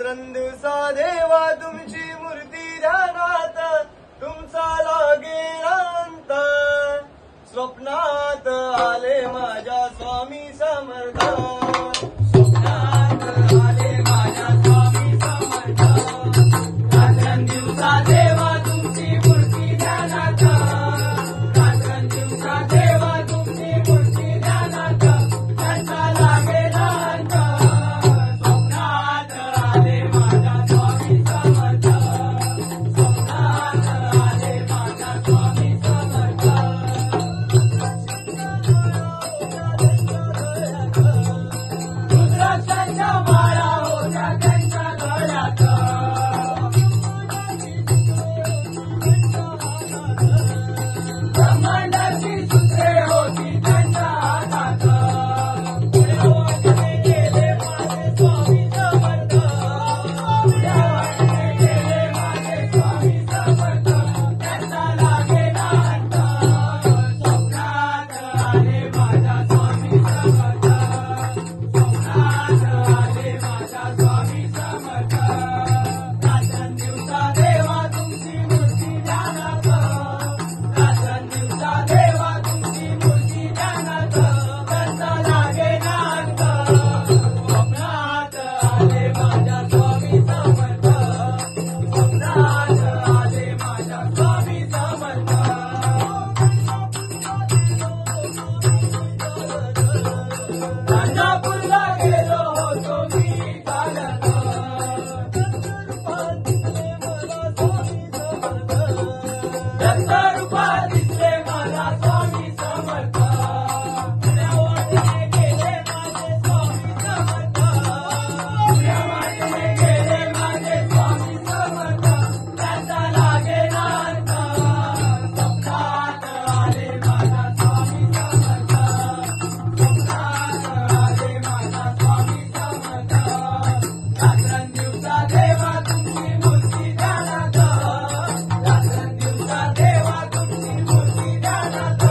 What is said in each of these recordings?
दिवसा देवा तुमची मूर्ती ध्यानात तुमचा लागे अंत स्वप्नात आले माझ्या स्वामी समर्थ स्वप्नात आले माझ्या स्वामी समर्थ रात्रंदिवसा देवा तुमची मूर्ती ध्यानात रात्रंदिवसा देवा तुमची मूर्ती ध्यानात त्यांचा लागे अंत स्वप्नात आले माझ्या स्वामी समर्थ स्वप्नात आले माझ्या स्वामी समर्थ रुद्राक्षाच्या माळा होत्या त्यांच्या गळ्यात ब्रह्मांडाची सूत्रे होती त्यांच्या हातात पुढे वाटले गेले माझे स्वामी समर्थ पुढे वाटले गेले माझे स्वामी समर्थ त्यांचा लागे अंत स्वप्नात आले माझ्या स्वामी समर्थ स्वप्नात आले माझ्या स्वामी समर्थ रात्रंदिवसा देवा तुमची मूर्ती ध्यानात रात्रंदिवसा देवा तुमची मूर्ती ध्यानात त्यांचा लागे अंत स्वप्नात आले माझ्या स्वामी समर्थ स्वप्नात आले माझ्या स्वामी समर्थ गाणगापूरला गेलो होतो मी चालत व्यक्त रूपात दिसले मला स्वामी समर्थ पुण्या वाटेने गेले माझे स्वामी समर्थ पुण्या वाटेने गेले माझे स्वामी समर्थ त्यांचा लागे अंत स्वप्नात आले माझ्या स्वामी समर्थ स्वप्नात आले माझ्या स्वामी समर्थ रात्रंदिवसा देवा तुमची मूर्ती ध्यानात रात्रंदिवसा देवा तुमची मूर्ती ध्यानात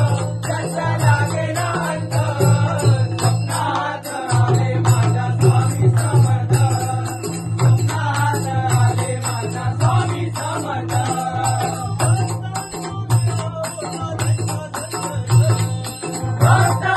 त्यांचा लागे अंत स्वप्नात आले माझ्या स्वामी समर्थ स्वप्नात आले माझ्या स्वामी समर्थ भक्त